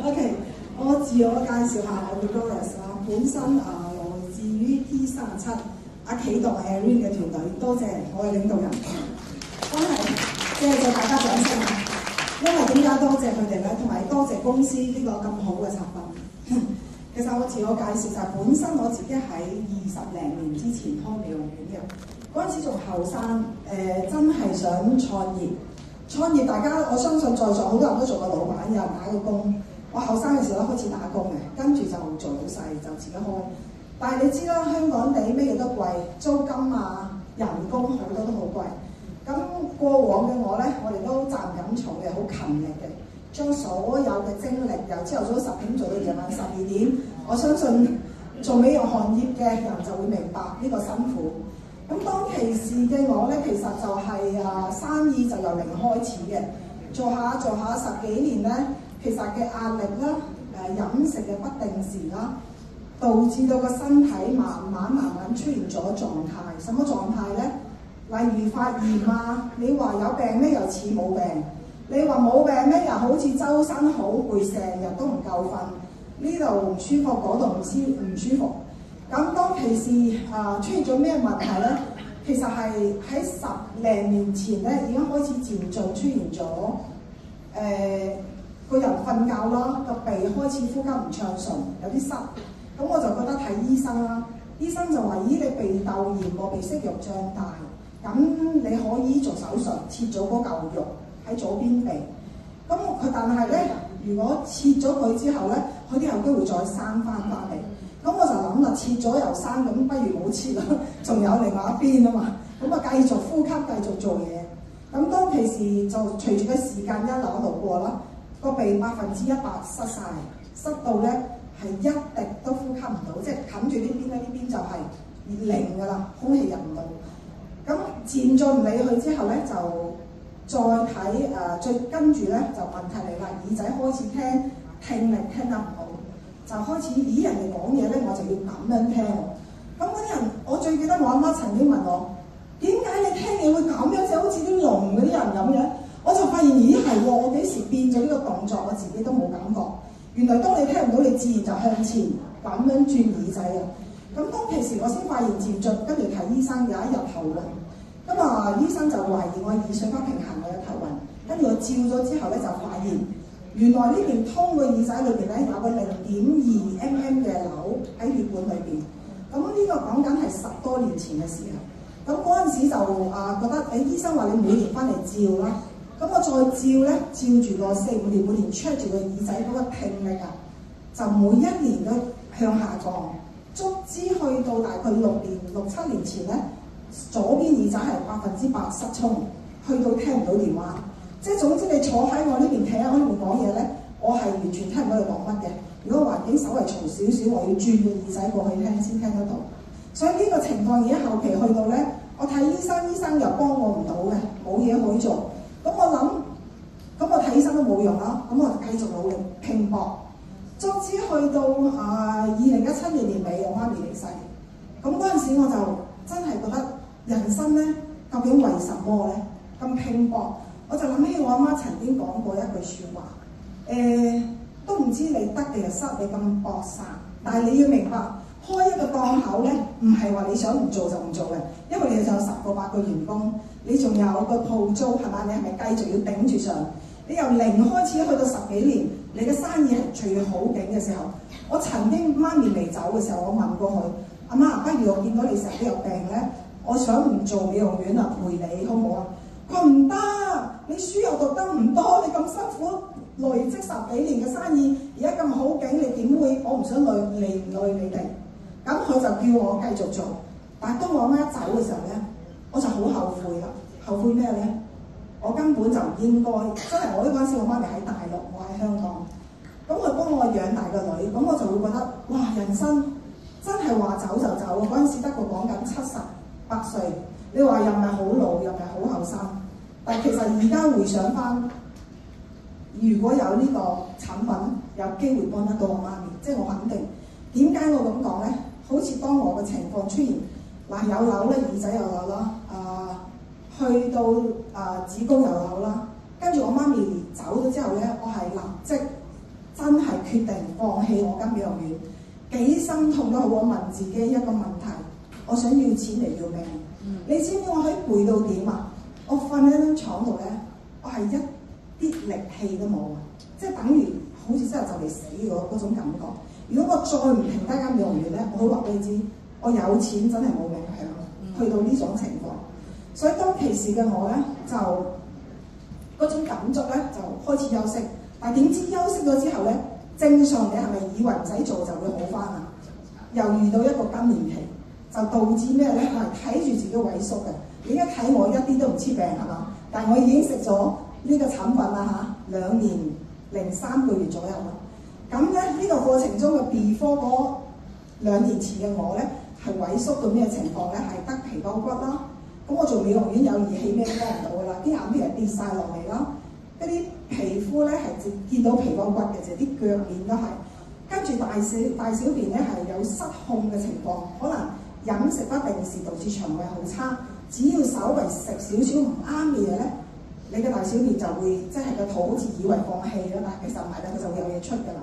OK， 我自我介紹下，我叫 Doris 啦，本身來自於 T37阿企度 Erin 嘅團隊，多謝我嘅領導人，真係謝謝大家掌聲啊！因為點解多謝佢哋咧？同埋多謝公司呢個咁好嘅產品。其實我自我介紹就係本身我自己喺20零年之前開美容院嘅，嗰陣時仲後生，真係想創業。創業大家我相信在座好多人都做過老闆，有人打過工。我後生嘅時候咧開始打工嘅，跟住就做老細，就自己開。但係你知啦，香港地咩嘢都貴，租金啊、人工好多都好貴。咁過往嘅我咧，我哋都責任重嘅，好勤力嘅，將所有嘅精力由朝頭早10點做到夜晚12點。我相信做美容行業嘅人就會明白呢個辛苦。咁當其時嘅我咧，其實就係生意就由零開始嘅，做下10幾年咧，其實嘅壓力啦、飲食嘅不定時啦，導致到個身體慢慢出現咗狀態。什麼狀態咧？例如發炎啊，你話有病咧又似冇病，你話冇病咧又好似周身好攰，成日都唔夠瞓，呢度唔舒服，嗰度唔舒服。咁當其時出現咗咩問題咧？其實係喺10零年前咧已經開始漸進出現咗，個人瞓覺啦，個鼻開始呼吸唔暢順，有啲塞。咁我就覺得睇醫生啦，醫生就話：咦，你鼻竇炎喎，鼻息肉脹大。咁你可以做手術切咗嗰嚿肉喺左邊鼻，咁佢但係咧，如果切咗佢之後咧，佢都有機會再生翻嚟。咁我就諗啦，切咗又生，咁不如冇切啦，仲有另外一邊啊嘛。咁啊繼續呼吸，繼續做嘢。咁當其時就隨住個時間一路過啦，個鼻100%塞晒，塞到咧係一滴都呼吸唔到，即係冚住呢邊咧，呢邊就係零㗎啦，空氣入唔到。咁漸進唔理佢之後咧，就再睇再跟住咧就問題嚟啦，耳仔開始聽力聽得唔好，就開始咦人哋講嘢咧，我就要咁樣聽。咁嗰啲人，我最記得我阿媽曾經問我：點解你聽嘢會咁樣，就好似啲聾嗰啲人咁樣？我就發現咦係喎，我幾時變咗呢個動作，我自己都冇感覺。原來當你聽唔到，你自然就向前咁樣轉耳仔啊！咁當其時我先發現漸進，跟住睇醫生，有一日頭暈，咁醫生就懷疑我耳水不平衡，我有頭暈，跟住我照咗之後咧就發現，原來呢邊通個耳仔裏邊咧有個0.2 mm 嘅瘤喺血管裏邊，咁呢個講緊係10多年前嘅事啊。咁嗰陣時就覺得醫生話你每年翻嚟照啦，咁我再照咧，照住個4、5年，每年 check 住個耳仔嗰個聽力啊，就每一年都向下降。足之去到大概6、7年前咧，左邊耳仔係100%失聰，去到聽唔到電話。即係總之你坐喺我呢邊聽，我呢邊講嘢咧，我係完全聽唔到你講乜嘅。如果環境稍微嘈少少，我要轉個耳仔過去聽先聽得到。所以呢個情況而家後期去到咧，我睇醫生，醫生又幫我唔到嘅，冇嘢可以做。咁我諗，咁我睇醫生都冇用啦，咁我就繼續努力拼搏。卒之去到2017年年尾，我媽咪離世。咁嗰陣時我就真係覺得人生咧，究竟為什麼咧咁拼搏？我就諗起我阿媽曾經講過一句説話，都唔知你得定係失，你咁搏殺。但係你要明白，開一個檔口咧，唔係話你想唔做就唔做嘅，因為你就有10個8個員工，你仲有個鋪租係嘛？你係咪繼續要頂住上？你由0開始去到10幾年，你嘅生意係最好景嘅時候。我曾經媽咪未走嘅時候，我問過佢：阿媽，不如我見到你成日都有病咧，我想唔做美容院啦，陪你好唔好啊？佢話唔得，你書又讀得唔多，你咁辛苦累積10幾年嘅生意，而家咁好景，你點會？我唔想累你哋。咁佢就叫我繼續做。但係當我阿媽走嘅時候咧，我就好後悔啦。後悔咩咧？我根本就唔應該，真係我嗰陣時我媽咪喺大陸，我喺香港，咁佢幫我養大個女，咁我就會覺得哇，人生真係話走就走。嗰陣時得個講緊78歲，你話又唔係好老，又唔係好後生，但係其實而家回想翻，如果有呢個產品，有機會幫得到我媽咪，即係我肯定。點解我咁講咧？好似當我嘅情況出現，有瘤咧，耳仔有瘤啦，去到子宮有瘤啦，跟住我媽咪走咗之後咧，我係立即真係決定放棄我間美容院，幾心痛都好，我問自己一個問題：我想要錢嚟要命。你知唔知我喺攰到點啊？我瞓喺張床度咧，我係一啲力氣都冇啊！即係等於好似真係就嚟死嗰種感覺。如果我再唔停低間美容院咧，我可以話俾你知，我有錢真係冇命享，去到呢種情況。所以當其時嘅我咧，就嗰種感觸咧，就開始休息。但係點知休息咗之後咧，正常你係咪以為唔使做就會好翻啊？又遇到一個更年期，就導致咩咧？我係睇住自己萎縮嘅。你而家睇我一啲都唔似病係嘛？但係我已經食咗呢個產品啦嚇，2年零3個月左右啦。咁咧呢個過程中嘅 before 嗰2年前嘅我咧，係萎縮到咩情況咧？係得皮包骨啦。咁我做美容院有儀器咩都幫唔到噶啦，啲眼皮係跌晒落嚟啦，嗰啲皮膚咧係見到皮包骨嘅，就啲腳面都係。跟住大小便咧係有失控嘅情況，可能飲食不定時導致腸胃好差。只要稍為食少少唔啱嘅嘢咧，你嘅大小便就會即係個肚好似以為放棄啦，但係其實唔係啦，佢就會有嘢出㗎啦。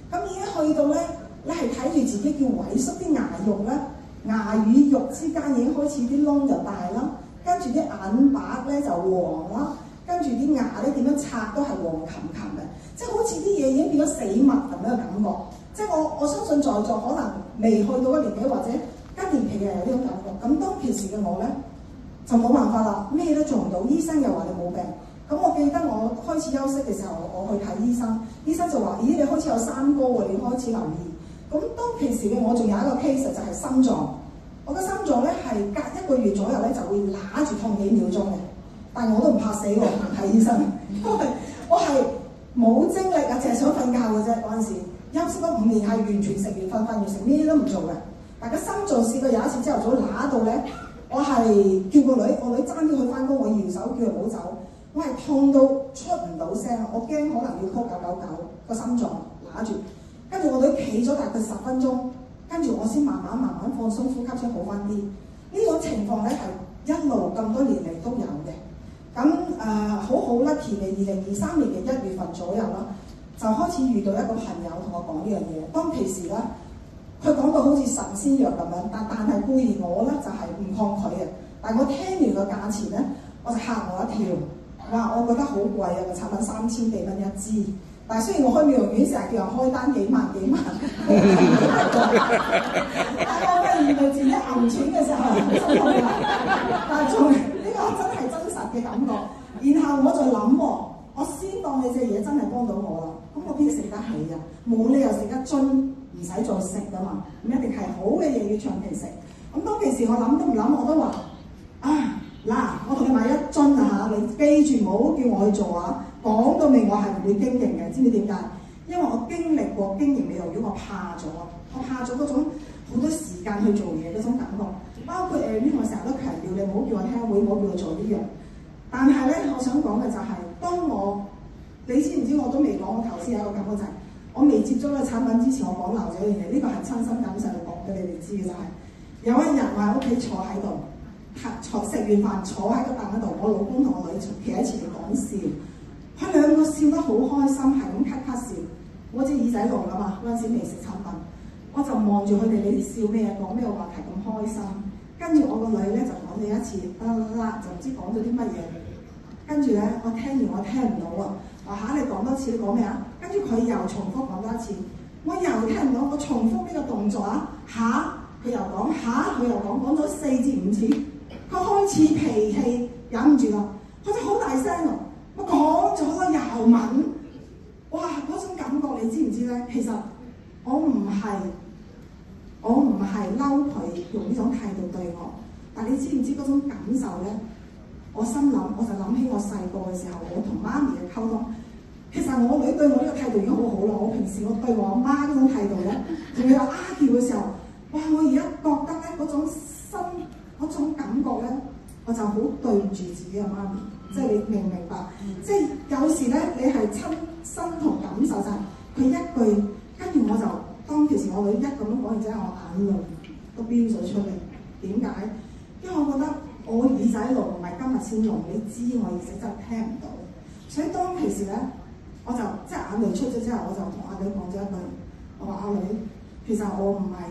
咁已經去到咧，你係睇住自己叫萎縮啲牙肉咧，牙與肉之間已經開始啲窿就大啦，跟住啲眼白咧就黃啦，跟住啲牙咧點樣刷都係黃琴琴嘅，即係好似啲嘢已經變咗死物咁樣嘅感覺。即係我相信在座可能未去到個年紀或者更年期嘅人有呢種感覺。咁當其時嘅我咧，就冇辦法啦，咩都做唔到，醫生又話你冇病。咁我記得我開始休息嘅時候，我去睇醫生，醫生就話：咦，你開始有三高喎，你要開始留意。咁當其時嘅我仲有一個 case 就係心臟，我嘅心臟咧係隔1個月左右咧就會揦住痛幾秒鐘嘅，但係我都唔怕死喎，唔睇醫生，因為我係冇精力啊，淨係想瞓覺嘅啫。嗰陣時休息咗5年係完全食完瞓完食咩都唔做嘅。但係個心臟試過有一次朝頭早揦到咧。我係叫個女，我女爭啲去翻工，我搖手叫佢唔好走，我係痛到出唔到聲，我驚可能要 call 999，個心臟揦住，跟住我女企咗大概10分鐘，跟住我先慢慢放鬆呼吸先好翻啲。呢種情況咧係一路咁多年嚟都有嘅。咁好好 lucky 嘅2023年嘅1月份左右啦，就開始遇到一個朋友同我講呢樣嘢。當其時咧，佢講到好似神仙藥咁樣，但係固然我咧就係唔抗拒嘅。但係我聽完個價錢咧，我就嚇我一跳。哇！我覺得好貴啊，個產品3000幾蚊一支。但係雖然我開美容院成日叫人開單幾萬，但係我發現到自己揞錢嘅時候好心痛啊。但係仲呢個真係真實嘅感覺。然後我就諗喎，我先當你隻嘢真係幫到我啦。咁我邊食得起啊？冇理由食一樽。唔使再食噶嘛，咁一定係好嘅嘢要長期食。咁當其時我諗都唔諗，我都話嗱，我同你買1樽啊嚇，你記住唔好叫我去做啊。講到明我係唔會經營嘅，知唔知點解？因為我經歷過經營美容院，我怕咗，我怕咗嗰種好多時間去做嘢嗰種感覺。包括呢，我成日都強調你唔好叫我聽會，唔好叫我做呢樣。但係咧，我想講嘅就係、當你知唔知我都未講，我頭先有一個感覺就係、我未接觸呢個產品之前，我講漏咗一樣嘢，呢個係親身感受講俾你哋知嘅就係、有一日我喺屋企坐喺度，食完飯坐喺個凳嗰度，我老公同我女企喺前面講笑，佢兩個笑得好開心，係咁咳咳笑。我隻耳仔聾啊嘛，嗰陣時未食產品，我就望住佢哋，你哋笑咩講咩話題咁開心。跟住我個女咧就講咗一次，就唔知講咗啲乜嘢。跟住咧我聽完我聽唔到啊，話你講多次，你講咩啊？跟住佢又重複講多一次，我又聽唔到，我重複呢個動作啊，佢又講佢又講咗4至5次，佢開始脾氣忍唔住啦，佢就好大聲啊！我講咗又問，哇嗰種感覺你知唔知咧？其實我唔係嬲佢用呢種態度對我，但你知唔知嗰種感受咧？我心諗，我就諗起我細個嘅時候，我同媽咪嘅溝通。其實我女對我呢個態度已經好好啦。我平時我對我阿媽嗰種態度咧，同佢有叫嘅時候，哇！我而家覺得咧嗰種感覺咧，我就好對唔住自己嘅媽咪。即係你明唔明白？即係有時咧，你係親身同感受就係佢一句，跟住我就當其時我女一咁樣講完之後，我眼淚都飆咗出嚟。點解？因為我覺得我耳仔聾唔係今日先聾，你知我耳仔真係聽唔到。所以當其時咧，我就即係眼淚出咗之後，我就同阿女講咗一句，我話阿女，其實我唔係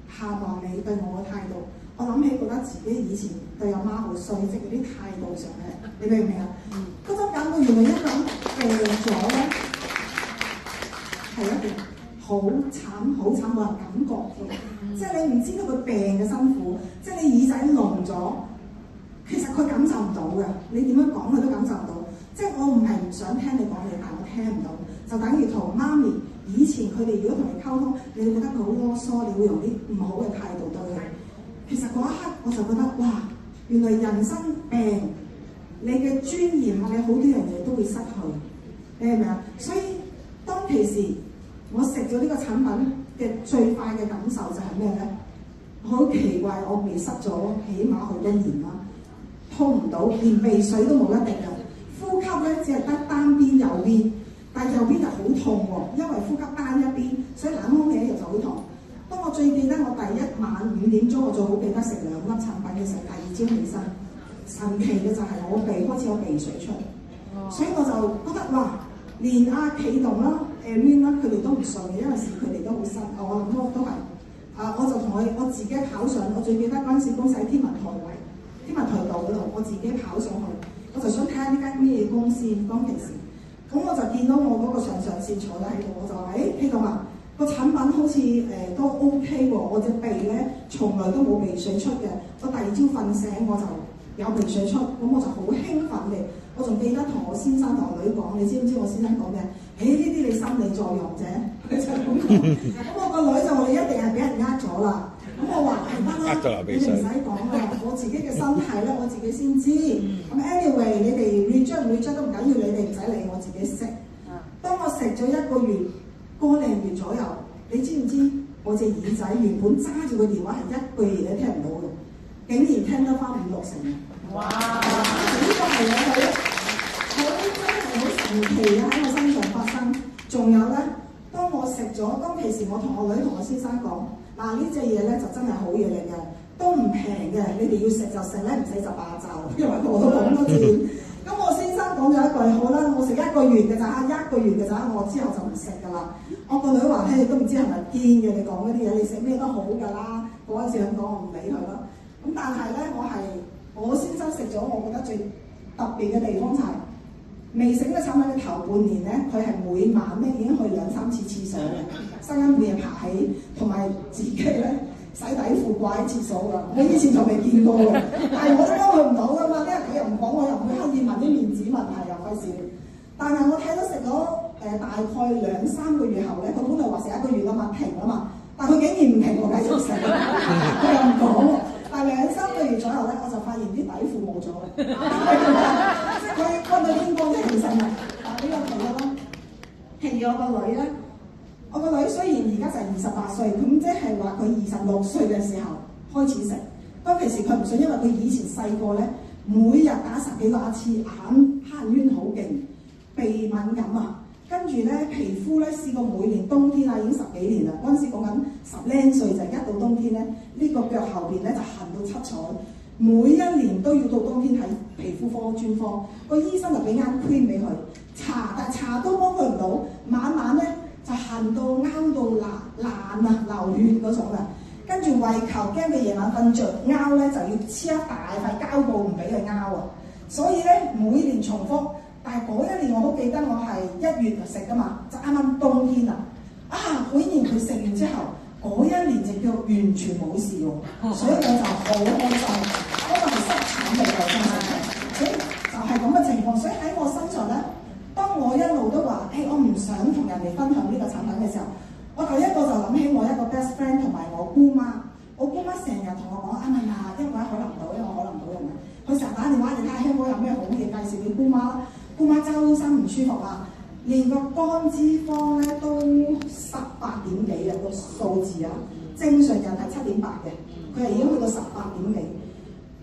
盼望你對我嘅態度，我諗起覺得自己以前對阿媽好衰，即係嗰啲態度上咧，你明唔明啊？嗰種感覺原來一個人病咗咧，係一件好慘好慘冇人感覺嘅，即係你唔知道佢病嘅辛苦，即係你耳仔聾咗，其實佢感受唔到嘅，你點樣講佢都感受唔到。即係我唔係唔想聽你講嘢，但係我聽唔到，就等於同媽咪以前佢哋如果同你溝通，你會覺得佢好囉嗦，你會用啲唔好嘅態度對佢。其實嗰一刻我就覺得哇，原來人生病，你嘅尊嚴啊，你好多樣嘢都會失去，你明唔明啊？所以當其時我食咗呢個產品嘅最快嘅感受就係咩咧？好奇怪，我鼻塞咗起碼好多年啦，通唔到，連鼻水都冇一滴嘅。呼吸咧只係得單邊右邊，但係右邊就好痛喎，因為呼吸單一邊，所以冷空氣就好痛。當我最記得我第一晚5點鐘，我最好記得食2粒產品嘅時候，第二朝起身，神奇嘅就係我鼻開始有鼻水出，所以我就覺得哇，連阿啟動啦、Erin 啦，佢哋都唔信嘅，因為佢哋都好新，我諗都係我就同我自己跑上，我最記得嗰陣時公司喺天文台道嗰度，我自己跑上去。我就想睇下呢間咩公司當其時，咁我就見到我嗰個上線坐咗喺度，我就話：希動啊，個產品好似都 OK 喎，我隻鼻咧從來都冇鼻水出嘅，我第二朝瞓醒我就有鼻水出，咁我就好興奮嘅，我仲記得同我先生同我女講，你知唔知我先生講咩？呢啲你心理作用啫，佢就咁講。咁我個女就話：你一定係俾人呃咗啦。咁我話係得啦，你哋唔使講啦，我自己嘅身體咧，我自己先知。咁 anyway， 你哋 reject 唔 reject 都唔緊要，你哋唔使理，我自己食。當我食咗1個月、個零月左右，你知唔知我隻耳仔原本揸住個電話係1句嘢都聽唔到嘅，竟然聽得翻5-6成。哇！呢個係我真係好神奇啊！喺我身上發生。仲有咧，當我食咗，當其時我同我女同我先生講。嗱，呢隻嘢咧就真係好嘢嚟嘅，都唔平嘅，你哋要食就食咧，唔使就霸就，因為我都講多次。咁我先生講咗一句：好啦，我食1個月嘅咋，1個月嘅咋，我之後就唔食㗎啦。我個女話：你都唔知係咪堅嘅，你講嗰啲嘢，你食咩都好㗎啦。嗰陣時咁講，我唔理佢咯。咁但係咧，我先生食咗，我覺得最特別嘅地方就係、未食呢個產品嘅頭半年咧，佢係每晚咧已經去2-3次廁所嘅，收緊每日爬起，同埋自己咧洗底褲掛喺廁所㗎。我以前就未見過嘅，但係我都幫佢唔到㗎嘛，因為佢又唔講，我又唔會刻意問啲面子問題，又費事。但係我睇到食咗大概2-3個月後咧，佢本來話食1個月啊嘛，停啊嘛，但佢竟然唔停喎，繼續食，佢又唔講。但係2-3個月左右咧，我就發現啲底褲冇咗啦，即係佢乾到天光，即係其實啊，呢個係咯。譬如我個女咧，我個女雖然而家就係28歲，咁即係話佢26歲嘅時候開始食。當其時佢唔信，因為佢以前細個咧，每日打10幾個次，眼黑眼圈好勁，鼻敏感啊。跟住咧，皮膚咧試過每年冬天啊，已經10幾年啦。嗰陣時講緊10零歲，就一到冬天咧，呢個腳後邊咧就痕到七彩。每一年都要到冬天睇皮膚科專科，個醫生就俾啱 cream 俾佢搽，但係搽都幫佢唔到，晚晚咧就痕到拗到爛啊，流血嗰種啊。跟住為求驚佢夜晚瞓着拗咧，就要黐一大塊膠布唔俾佢拗啊。所以咧每年重複。但係嗰一年我好記得，我係1月就食㗎嘛，就啱啱冬天啊！嗰一年佢食完之後，嗰一年隻腳完全冇事喎，所以我就好開心，嗰個係濕產嚟嘅真係，所以就係咁嘅情況。所以喺我身上咧，當我一路都話，我唔想同人哋分享呢個產品嘅時候，我第一個就諗起我一個 best friend 同埋我姑媽。我姑媽成日同我講：咪呀，因為我喺海南島，因為我海南島人啊，佢成日打電話嚟睇下香港有咩好嘢介紹俾姑媽。姑媽周身唔舒服啦，連個肝脂肪咧都18點幾啊，個數字啊，正常人係7.8嘅，佢係已經去到18點幾。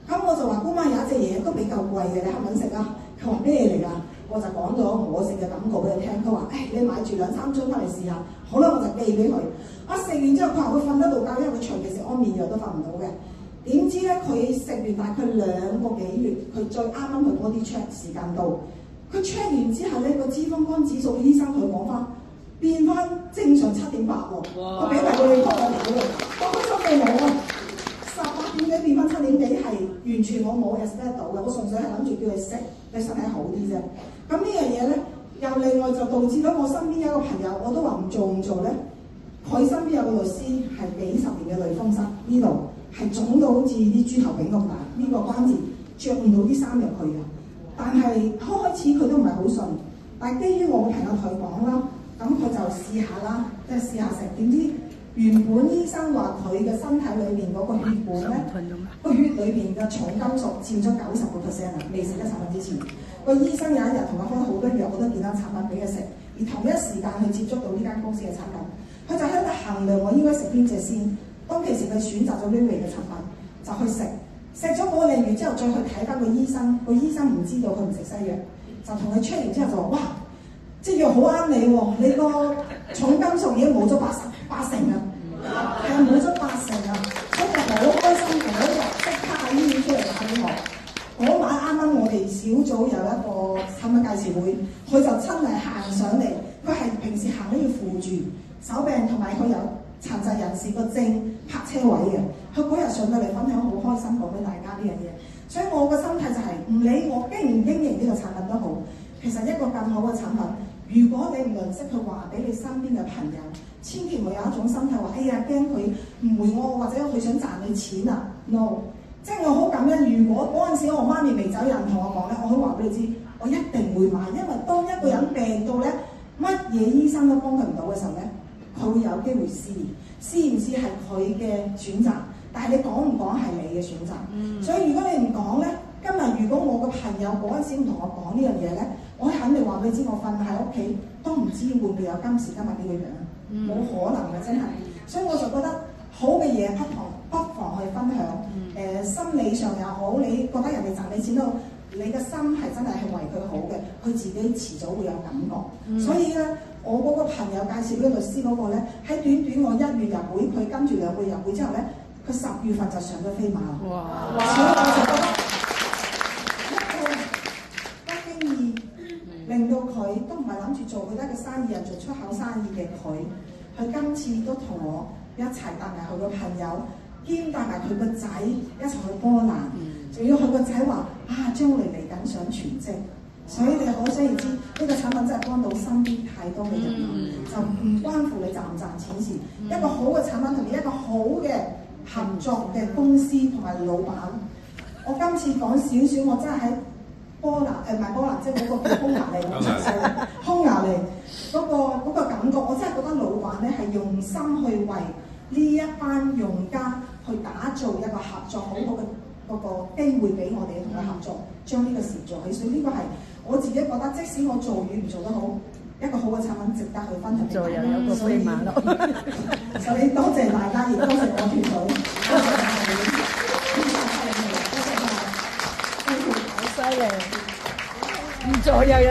咁我就話姑媽有一隻嘢都比較貴嘅，你肯唔肯食啊？佢話咩嚟㗎？我就講咗我食嘅感覺俾佢聽。佢話：你買住2-3樽翻嚟試下。好啦，我就寄俾佢。食完之後，佢話佢瞓得到覺，因為佢長期食安眠藥都瞓唔到嘅。點知咧，佢食完大概2個幾月，佢再啱啱去body check時間到。佢 check 完之後咧，個脂肪肝指數醫生佢講翻變翻正常7.8喎，我俾埋個你幫我睇喎，我開心到我啊！18點幾變翻7點幾係完全我冇 expect 到嘅，我純粹係諗住叫你食，你身體好啲啫。咁呢樣嘢咧，又另外就導致咗我身邊有一個朋友，我都話唔做咧。佢身邊有個律師係幾10年嘅類風濕，呢度係腫到好似啲豬頭炳咁大，呢個關節着唔到啲衫入去嘅。但係開始佢都唔係好順，但係基於我個朋友同佢講啦，咁佢就試下啦，即係試下食。點知原本醫生話佢嘅身體裏面嗰個血管咧，個血裏邊嘅重金屬佔咗90%啊！未食得產品之前，個醫生有一日同佢開好多藥、好多健康產品俾佢食，而同一時間去接觸到呢間公司嘅產品，佢就喺度衡量我應該食邊隻先。當其時佢選擇咗呢類嘅產品，就去食。食咗嗰個例如之後，再去睇翻個醫生，個醫生唔知道佢唔食西藥，就同佢 check 完之後就話：哇，即藥好啱你喎，你個重金屬已經冇咗八成啊，係冇咗8成啊，所以我好開心，嗰日即刻喺醫院出嚟打俾我。嗰晚啱啱我哋小組有一個產品介紹會，佢就親嚟行上嚟，佢係平時行都要扶住手柄，同埋佢有殘疾人士個證泊車位嘅，佢嗰日上到嚟分享，好開心講俾大家呢樣嘢。所以我個心態就係唔理我經唔經營呢個產品都好，其實一個更好嘅產品，如果你唔吝嗇去話俾你身邊嘅朋友，千祈唔好有一種心態話：哎呀驚佢誤會我，或者佢想賺你錢啊 ！No， 即係我好感恩。如果嗰陣時我媽咪未走，有人同我講咧，我可以話俾你知，我一定會買，因為當一個人病到咧，乜嘢醫生都幫佢唔到嘅時候咧。佢會有機會試唔試係佢嘅選擇，但係你講唔講係你嘅選擇。所以如果你唔講咧，今日如果我個朋友嗰陣時唔同我講呢樣嘢咧，我肯定話俾你知，我瞓喺屋企都唔知會唔會有今時今日呢個樣，冇可能嘅真係。所以我就覺得好嘅嘢不妨去分享。心理上又好，你覺得人哋賺你錢都好，你嘅心係真係為佢好嘅，佢自己遲早會有感覺。所以咧。我嗰個朋友介紹呢個律師嗰個咧，喺短短我1月入會，佢跟住2個月入會之後咧，佢10月份就上咗飛馬啦。哇！所以我就覺得一個不經意令到佢都唔係諗住做佢得嘅生意人，做出口生意嘅佢今次都同我一齊帶埋佢個朋友，兼帶埋佢個仔一齊去波蘭，仲要佢個仔話將來嚟緊想全職。所以你可想而知，呢個產品真係幫到身邊太多嘅人，就唔關乎你賺唔賺錢事。一個好嘅產品同埋一個好嘅合作嘅公司同埋老闆。我今次講少少，我真係喺波蘭唔係波蘭，即係嗰個叫匈牙利咁細細，匈牙利嗰個感覺，我真係覺得老闆咧係用心去為呢一班用家去打造一個合作好好嘅嗰個機會俾我哋同佢合作，將呢個事做起。所以呢個係我自己覺得，即使我做與唔做得好，一個好嘅產品值得去分享俾大家。有個飛馬咯。所以多謝大家，亦多謝我團隊。多謝大家，多謝晒，好犀利，唔做又有。